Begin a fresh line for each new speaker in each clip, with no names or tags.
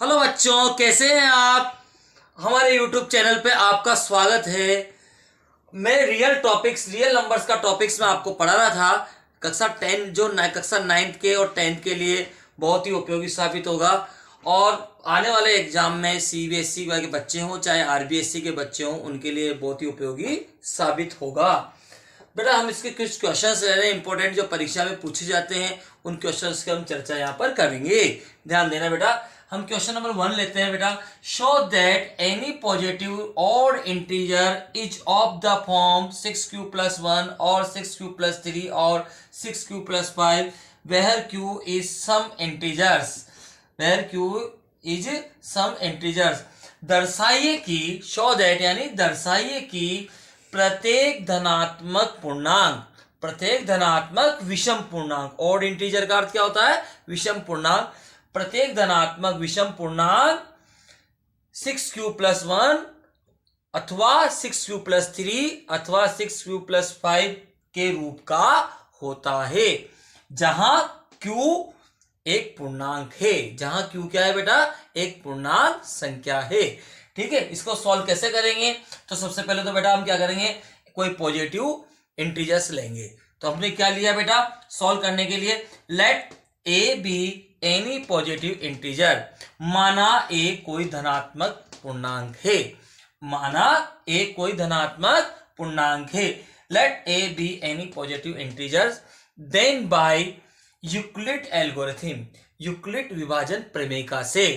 Hello बच्चों, कैसे हैं आप। हमारे YouTube चैनल पे आपका स्वागत है। मैं रियल नंबर्स का टॉपिक्स में आपको पढ़ा रहा था। कक्षा 10 जो कक्षा 9th के और 10th के लिए बहुत ही उपयोगी साबित होगा और आने वाले एग्जाम में CBSE के बच्चे हों चाहे RBSE के बच्चे हों उनके लिए बहुत ही उपयोगी साबित होगा। बेटा हम इसके कुछ क्वेश्चंस ले रहे हैं इंपॉर्टेंट जो परीक्षा में पूछे जाते हैं, उन क्वेश्चंस की हम चर्चा यहाँ पर करेंगे। ध्यान देना बेटा। हम क्वेश्चन नंबर 1 लेते हैं बेटा। Show that any positive odd integer is of the form 6q + 1 और 6q + 3 और 6q + 5 where q is some integers. Where q is some integers. दर्शाइए कि, शो दैट यानी दर्शाइए कि प्रत्येक धनात्मक विषम पूर्णांक, ऑड इंटीजर का अर्थ क्या होता है? विषम पूर्णांक। प्रत्येक धनात्मक विषम पूर्णांक 6q + 1 अथवा 6q + 3 अथवा 6q + 5 के रूप का होता है, जहां q एक पूर्णांक है। जहां q क्या है बेटा? एक पूर्णांक संख्या है। ठीक है, इसको सॉल्व कैसे करेंगे? तो सबसे पहले तो बेटा हम क्या करेंगे, कोई पॉजिटिव इंटीजर्स लेंगे। तो हमने क्या लिया बेटा सॉल्व करने के लिए? Let a be any positive integer. माना a कोई धनात्मक पूर्णांक है। माना a कोई धनात्मक पूर्णांक है। Let a be any positive integers, then by Euclid algorithm, Euclid विभाजन प्रमेय से।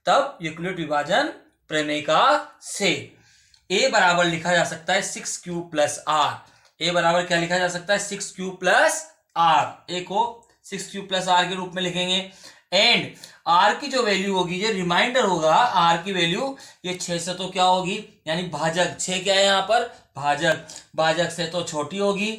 तब यूक्लिड विभाजन प्रमेय से a बराबर लिखा जा सकता है 6q + r। a बराबर क्या लिखा जा सकता है? 6q + r। a को 6q + r के रूप में लिखेंगे। एंड r की जो वैल्यू होगी, ये रिमाइंडर होगा, r की वैल्यू ये 6 से तो क्या होगी, यानी भाजक 6 क्या है यहाँ पर? भाजक। भाजक से तो छोटी होगी।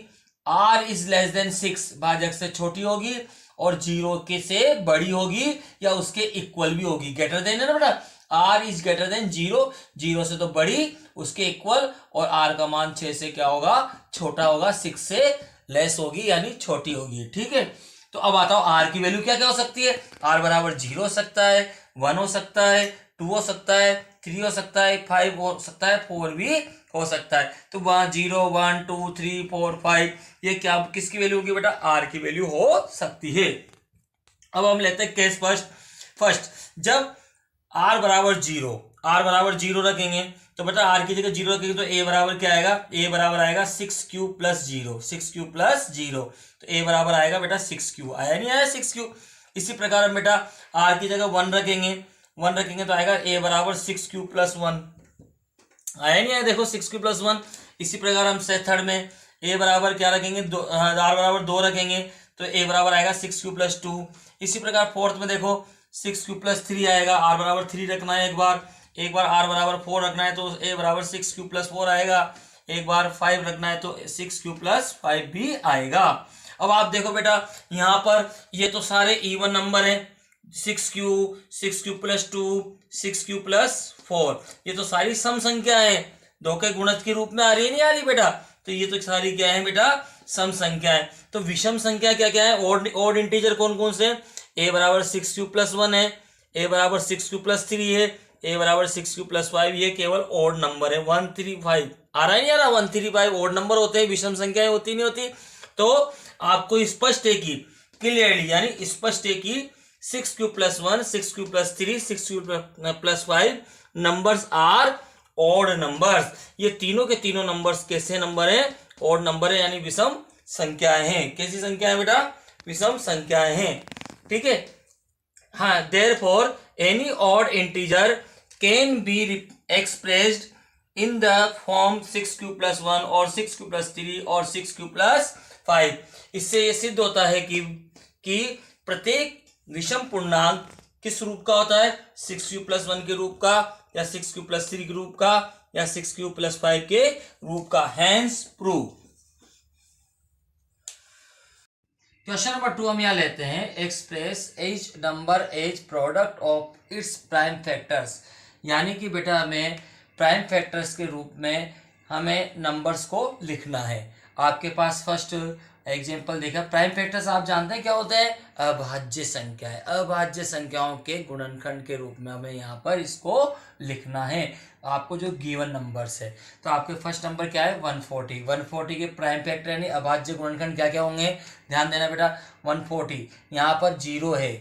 r इज लेस देन 6 भाजक से छोटी होगी और 0 के से बड़ी होगी या उसके इक्वल भी होगी। ग्रेटर देन है ना बेटा, r इज ग्रेटर देन 0, 0 से तो बड़ी उसके इक्वल, और r का मान 6 से क्या होगा? छोटा होगा, 6 से लेस होगी यानी छोटी होगी। ठीक है, तो अब आता हूं r की वैल्यू क्या क्या हो सकती है। r बराबर 0 हो सकता है, 1 हो सकता है, 2 हो सकता है, 3 हो सकता है, 5 हो सकता है, 4 भी हो सकता है। तो वहां 0, 1, 2, 3, 4, 5 ये क्या किसकी वैल्यू होगी बेटा? r की वैल्यू हो सकती है। अब हम लेते हैं केस फर्स्ट। जब r बराबर 0, r बराबर 0 रखेंगे तो बेटा r की जगह 0 रखेंगे तो a बराबर क्या आएगा? a बराबर आएगा 6q + 0, 6q + 0। तो a बराबर आएगा बेटा 6q। आया नहीं आया 6q? इसी प्रकार हम बेटा r की जगह 1 रखेंगे, 1 रखेंगे तो आएगा a बराबर 6q + 1। आया नहीं आया? देखो 6q + 1। इसी प्रकार हम थर्ड में a बराबर क्या रखेंगे? r बराबर 2 रखेंगे तो a बराबर आएगा 6q + 2। इसी प्रकार फोर्थ में देखो 6q + 3 आएगा, r बराबर 3 रखना है, एक बार r बराबर 4 रखना है तो a बराबर 6q + 4 आएगा। एक बार 5 रखना है तो 6q + 5 भी आएगा। अब आप देखो बेटा यहाँ पर ये तो सारे इवन नंबर हैं। 6q, 6q + 2, 6q + 4 ये तो सारी सम संख्या है, दो के गुणज के रूप में आ रही है, नहीं आ रही बेटा? तो ये तो सारी क्या है बेटा? सम संख्या है। तो विषम संख्या क्या क्या है? ऑड इंटीजर कौन कौन से? a बराबर 6q + 1 है, a बराबर 6q + 3 है, a बराबर 6q + 5। ये केवल ऑड नंबर है। 1 3 5 आ रहा है नहीं आ रहा? 1 3 5 ऑड नंबर होते हैं, विषम संख्याएं होती नहीं होती। तो आपको स्पष्ट है कि क्लियरली यानी स्पष्ट है कि 6q + 1, 6q + 3, 6q + 5 numbers are odd numbers. ये तीनों के तीनों नंबर्स कैसे नंबर हैं? ऑड नंबर है, यानी विषम संख्याएं हैं। कैसी संख्याएं बेटा? विषम संख्याएं हैं। ठीक है, हाँ। Therefore any odd integer can be expressed in the form 6q + 1 और 6q + 3 और 6q + 5। इससे ये सिद्ध होता है कि प्रत्येक विषम पूर्णांक किस रूप का होता है? 6q + 1 के रूप का, या 6q + 3 के रूप का, या 6q + 5 के रूप का। Hence prove. क्वेश्चन नंबर 2 हम यहाँ लेते हैं। Express each number as product of its prime factors. यानी कि बेटा हमें प्राइम फैक्टर्स के रूप में हमें नंबर्स को लिखना है। आपके पास फर्स्ट एग्जाम्पल देखा, प्राइम फैक्टर्स आप जानते हैं क्या होता है, अभाज्य संख्या है। अभाज्य संख्याओं के गुणनखंड के रूप में हमें यहाँ पर इसको लिखना है, आपको जो गिवन नंबर्स है। तो आपके फर्स्ट नंबर क्या है 140, 140 के प्राइम फैक्टर यानी अभाज्य गुणनखंड क्या क्या होंगे, ध्यान देना बेटा। 140 यहाँ पर 0 है,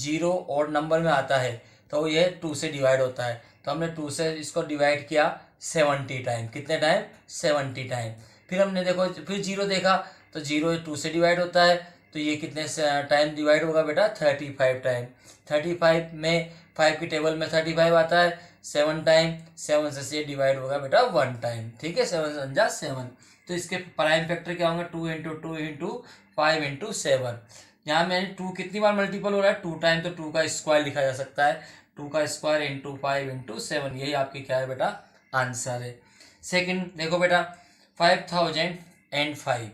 0 और नंबर में आता है तो ये 2 से डिवाइड होता है, तो हमने 2 से इसको डिवाइड किया 70 टाइम। कितने टाइम, 70 टाइम। फिर हमने देखो फिर 0 देखा तो 0 2 से डिवाइड होता है, तो ये कितने टाइम डिवाइड होगा बेटा, 35 टाइम। 35 में 5 की टेबल में 35 आता है, 7 टाइम, 7 से डिवाइड होगा बेटा 1 टाइम। ठीक है, 7 × 7। तो इसके प्राइम फैक्टर क्या होंगे, 2 × 2 × 5 × 7। यहाँ मैंने 2 कितनी बार मल्टीपल हो रहा है, 2 टाइम, तो 2 का स्क्वायर लिखा जा सकता है, 2 का स्क्वायर × 5 × 7। यही आपकी क्या है बेटा, आंसर है। सेकंड देखो बेटा, 5005,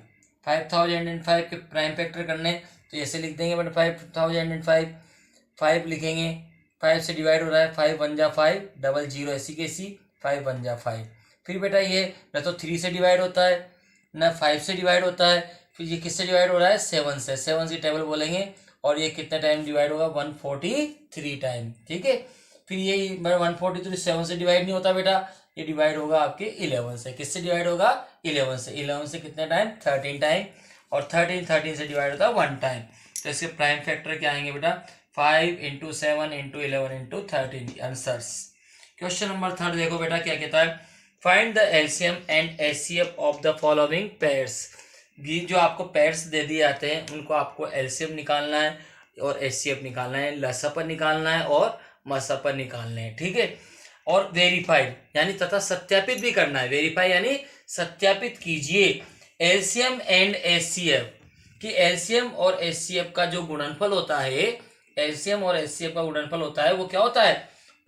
5005 के प्राइम फैक्टर करने, तो ऐसे लिख देंगे बेटा 5005, 5 लिखेंगे, 5 से डिवाइड हो रहा है, 5 1 जा 5, 00 ऐसी कैसी, 5 1 जा 5। फिर बेटा ये न तो 3 से डिवाइड होता है न 5 से डिवाइड होता है, फिर ये किससे डिवाइड हो रहा है, 7 से, 7 की टेबल बोलेंगे, और ये कितने टाइम डिवाइड होगा, 143 टाइम। ठीक है, फिर ये 143 7 से डिवाइड नहीं होता बेटा, ये डिवाइड होगा आपके 11 से। किससे डिवाइड होगा, 11 से। 11 से कितने टाइम, 13 टाइम, और 13 से डिवाइड होता है 1 टाइम। तो इसके प्राइम फैक्टर क्या आएंगे बेटा, 5 × 7 × 11 × 13 आंसर्स। क्वेश्चन नंबर 3 देखो बेटा क्या कहता है, find the LCM and HCF of the following pairs. ये जो आपको पेयर्स दे दिए जाते हैं उनको आपको एलसीएम निकालना है और एचसीएफ निकालना है, लसापन निकालना है और मसापन निकालने हैं। ठीक है, और वेरीफाइड यानी तथा सत्यापित भी करना है। वेरीफाई यानी सत्यापित कीजिए एलसीएम एंड एचसीएफ कि एलसीएम और एचसीएफ का जो गुणनफल होता है, एलसीएम और एचसीएफ का गुणनफल होता है वो क्या होता है,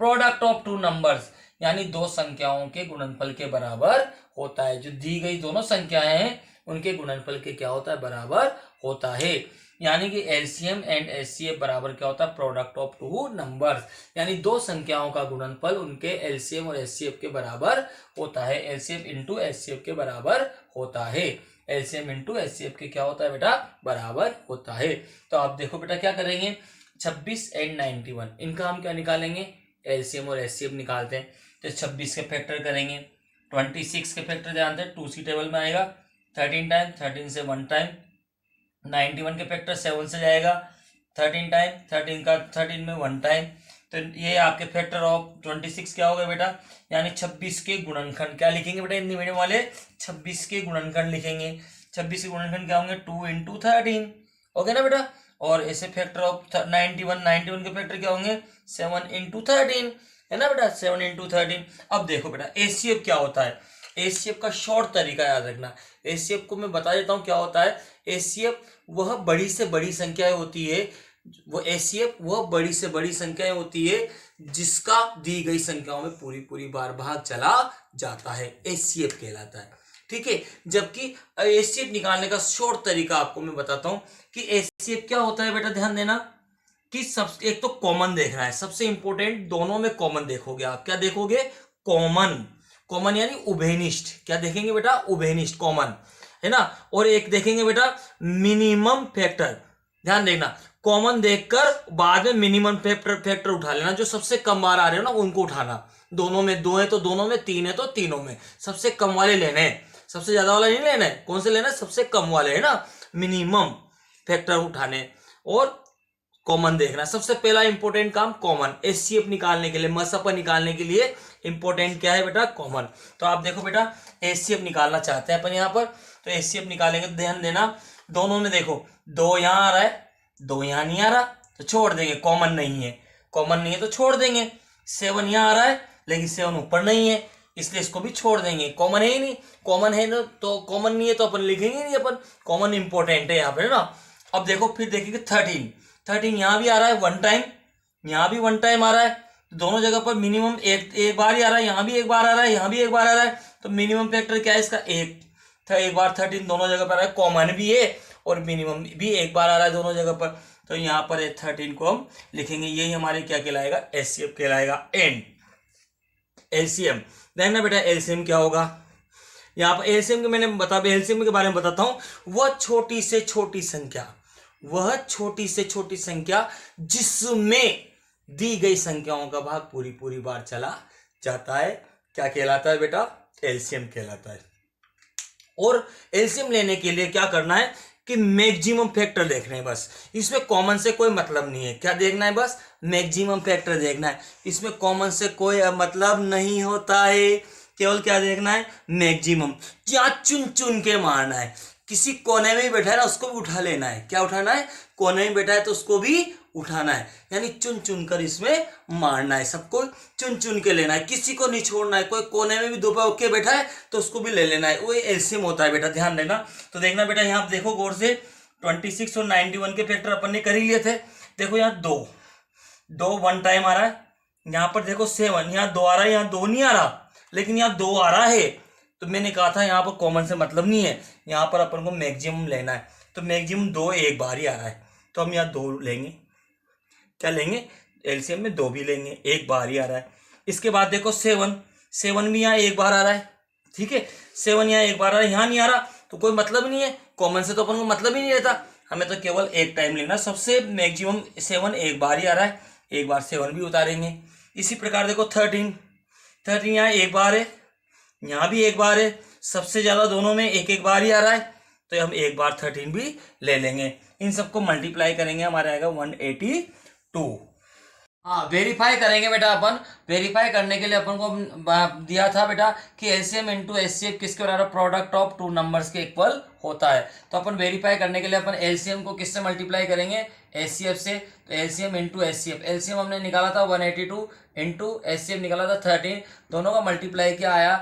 प्रोडक्ट ऑफ 2 नंबर्स, यानी 2 संख्याओं के गुणनफल के बराबर होता है। जो दी गई दोनों संख्याएं हैं उनके गुणनफल के क्या होता है, बराबर होता है। यानी कि एलसीएम एंड एचसीएफ बराबर क्या होता है, प्रोडक्ट ऑफ 2 नंबर्स, यानी 2 संख्याओं का गुणनफल उनके एलसीएम और एचसीएफ के बराबर होता है। एलसीएम × एचसीएफ के बराबर होता है, एलसीएम × एचसीएफ के क्या होता है बेटा, बराबर होता है। तो आप देखो बेटा क्या करेंगे, 26 और 91 इनका हम क्या निकालेंगे, एलसीएम और एचसीएफ निकालते हैं। तो 26 के फैक्टर करेंगे, 26 के फैक्टर जानते हैं 2 सी टेबल में आएगा, 13 टाइम, 13 से 1 टाइम। 91 के फैक्टर 7 से जाएगा, 13 टाइम, 13 में 1 टाइम। तो ये आपके फैक्टर ऑफ 26 क्या हो गए बेटा, यानी 26 के गुणनखंड क्या लिखेंगे बेटा, हिंदी मीडियम वाले 26 के गुणनखंड लिखेंगे। 26 के गुणनखंड क्या होंगे, 2 × 13, ओके ना बेटा। और ऐसे फैक्टर ऑफ 91 के फैक्टर क्या होंगे, 7 × 13, है ना बेटा, 7 × 13। अब देखो बेटा एचसीएफ क्या होता है, एचसीएफ का शॉर्ट तरीका याद रखना। एचसीएफ को मैं बता देता हूँ क्या होता है। एचसीएफ वह बड़ी से बड़ी संख्याएं होती है, वो एचसीएफ वह बड़ी से बड़ी संख्याएं होती है जिसका दी गई संख्याओं में पूरी बार भाग चला जाता है, एचसीएफ कहलाता है। ठीक है, जबकि एचसीएफ निकालने का शॉर्ट तरीका आपको मैं बताता हूं कि एचसीएफ क्या होता है बेटा, ध्यान देना कि सब एक तो कॉमन देखना है, सबसे इंपॉर्टेंट, दोनों में कॉमन देखोगे आप। क्या देखोगे, कॉमन, कॉमन यानी उभयनिष्ठ। क्या देखेंगे बेटा, उभयनिष्ठ, कॉमन, है ना। और एक देखेंगे बेटा मिनिमम फैक्टर, ध्यान देखना, कॉमन देखकर बाद में मिनिमम फैक्टर उठा लेना, जो सबसे कम बार आ रहे हो ना उनको उठाना। दोनों में 2 है तो दोनों में, 3 है तो तीनों में, सबसे कम वाले लेने हैं, सबसे ज्यादा वाला नहीं लेना है। कौन से लेना है, सबसे कम वाले, है ना, मिनिमम फैक्टर उठाने और कॉमन देखना। सबसे पहला इंपॉर्टेंट काम कॉमन, एचसीएफ निकालने के लिए, मसापन निकालने के लिए इंपॉर्टेंट क्या है बेटा, कॉमन। तो आप देखो बेटा एचसीएफ निकालना चाहते हैं अपन यहाँ पर, तो एचसीएफ निकालेंगे तो ध्यान देना दोनों में देखो 2 यहाँ आ रहा है, 2 यहाँ नहीं आ रहा तो छोड़ देंगे, कॉमन नहीं है, कॉमन नहीं है तो छोड़ देंगे। 7 यहाँ आ रहा है लेकिन 7 ऊपर नहीं है, इसलिए इसको भी छोड़ देंगे, कॉमन है ही नहीं। कॉमन है ना, तो कॉमन नहीं है तो अपन लिखेंगे नहीं, अपन कॉमन इंपॉर्टेंट है यहाँ पे, है ना। अब देखो फिर देखेंगे 13 यहाँ भी आ रहा है 1 टाइम, यहाँ भी 1 टाइम आ रहा है, तो दोनों जगह पर मिनिमम एक बार ही आ रहा है, यहाँ भी एक बार आ रहा है, यहाँ भी एक बार आ रहा है, तो मिनिमम फैक्टर क्या है इसका, एक बार 13 दोनों जगह पर आ रहा है, कॉमन भी है और मिनिमम भी एक बार आ रहा है दोनों जगह पर, तो यहाँ पर 13 को हम लिखेंगे। यही हमारे क्या कहलाएगा, एचसीएफ कहलाएगा। एंड एलसीएम देखना बेटा, एलसीएम क्या होगा, यहाँ पर एलसीएम के मैंने एलसीएम के बारे में बताता हूं। वह छोटी से छोटी संख्या, वह छोटी से छोटी संख्या जिसमें दी गई संख्याओं का भाग पूरी पूरी बार चला जाता है, क्या कहलाता है बेटा? एलसीएम कहलाता है। और एलसीएम लेने के लिए क्या करना है कि मैक्सिमम फैक्टर देखने हैं बस। इसमें कॉमन से कोई मतलब नहीं है। क्या देखना है? बस मैक्सिमम फैक्टर देखना है। इसमें कॉमन से कोई मतलब नहीं होता है। केवल क्या देखना है? मैक्सिमम। क्या चुन चुन के मारना है। किसी कोने में ही बैठा है ना, उसको भी उठा लेना है। क्या उठाना है? कोने में बैठा है तो उसको भी उठाना है। यानी चुन चुन कर इसमें मारना है, सबको चुन चुन के लेना है, किसी को नहीं छोड़ना है। कोई कोने में भी दो पे ओके बैठा है तो उसको भी ले लेना है। वो एलसीएम होता है बेटा, ध्यान देना। तो देखना बेटा, यहाँ देखो गौर से, 26 और 91 के फैक्टर अपन ने कर ही लिए थे। देखो यहाँ दो वन टाइम आ रहा है। यहाँ पर देखो 7, यहाँ 2 आ रहा है, यहाँ 2 नहीं आ रहा, लेकिन यहाँ 2 आ रहा है। तो मैंने कहा था यहाँ पर कॉमन से मतलब नहीं है, यहाँ पर अपन को मैक्सिमम लेना है। तो मैक्सिमम 2 एक बार ही आ रहा है, तो हम यहाँ 2 लेंगे। क्या लेंगे? एलसीएम में 2 भी लेंगे, एक बार ही आ रहा है। इसके बाद देखो 7 भी यहाँ एक बार आ रहा है, ठीक है। 7 यहाँ एक बार आ रहा है, यहाँ नहीं आ रहा, तो कोई मतलब नहीं है। कॉमन से तो अपन को मतलब ही नहीं रहता, हमें तो केवल एक टाइम लेना। सबसे मैक्सिमम 7 एक बार ही आ रहा है, एक बार 7 भी उतारेंगे। इसी प्रकार देखो 13 यहाँ एक बार है, यहाँ भी एक बार है। सबसे ज्यादा दोनों में एक एक बार ही आ रहा है, तो हम एक बार 13 भी ले लेंगे। इन सबको मल्टीप्लाई करेंगे, हमारा आएगा 182। हाँ, वेरीफाई करेंगे बेटा अपन। वेरीफाई करने के लिए अपन को दिया था बेटा कि एलसीएम इंटू एचसीएफ किसके बराबर? प्रोडक्ट ऑफ 2 नंबर्स के इक्वल होता है। तो अपन वेरीफाई करने के लिए अपन एलसीएम को किससे मल्टीप्लाई करेंगे? एचसीएफ से। तो एलसीएम इंटू एचसीएफ, एलसीएम हमने निकाला था 182 इंटू एचसीएफ निकाला था 13, दोनों का मल्टीप्लाई क्या आया?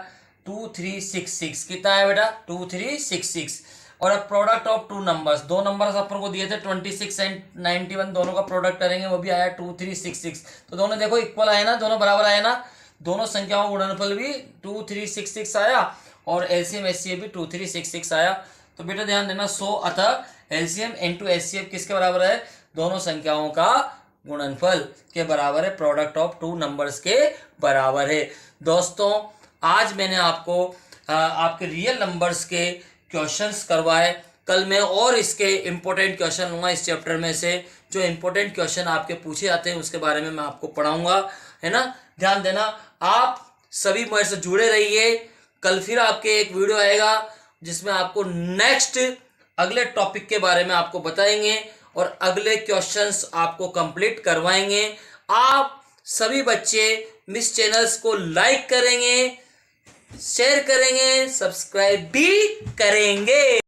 2366। कितना है बेटा? 2366। और अब प्रोडक्ट ऑफ 2 नंबर्स, 2 नंबर्स अपन को दिए थे 26 एंड 91, दोनों का प्रोडक्ट करेंगे, वो भी आया 2366। तो दोनों देखो इक्वल आए ना, दोनों बराबर आए ना। दोनों संख्याओं का गुणनफल भी 2366 आया और एलसीएम एचसीएफ भी 2366 आया। तो बेटा ध्यान देना, सो अतः एलसीएम इंटू एचसीएफ किसके बराबर है? दोनों संख्याओं का गुणनफल के बराबर है, प्रोडक्ट ऑफ 2 नंबर्स के बराबर है। दोस्तों, आज मैंने आपको आपके रियल नंबर्स के क्वेश्चंस करवाए। कल मैं और इसके इंपॉर्टेंट क्वेश्चन लूंगा इस चैप्टर में से। जो इंपॉर्टेंट क्वेश्चन आपके पूछे जाते हैं उसके बारे में मैं आपको पढ़ाऊंगा, है ना। ध्यान देना, आप सभी मेरे से जुड़े रहिए। कल फिर आपके एक वीडियो आएगा जिसमें आपको नेक्स्ट अगले टॉपिक के बारे में आपको बताएंगे और अगले क्वेश्चंस आपको कंप्लीट करवाएंगे। आप सभी बच्चे मिस चैनल्स को लाइक करेंगे, शेयर करेंगे, सब्सक्राइब भी करेंगे।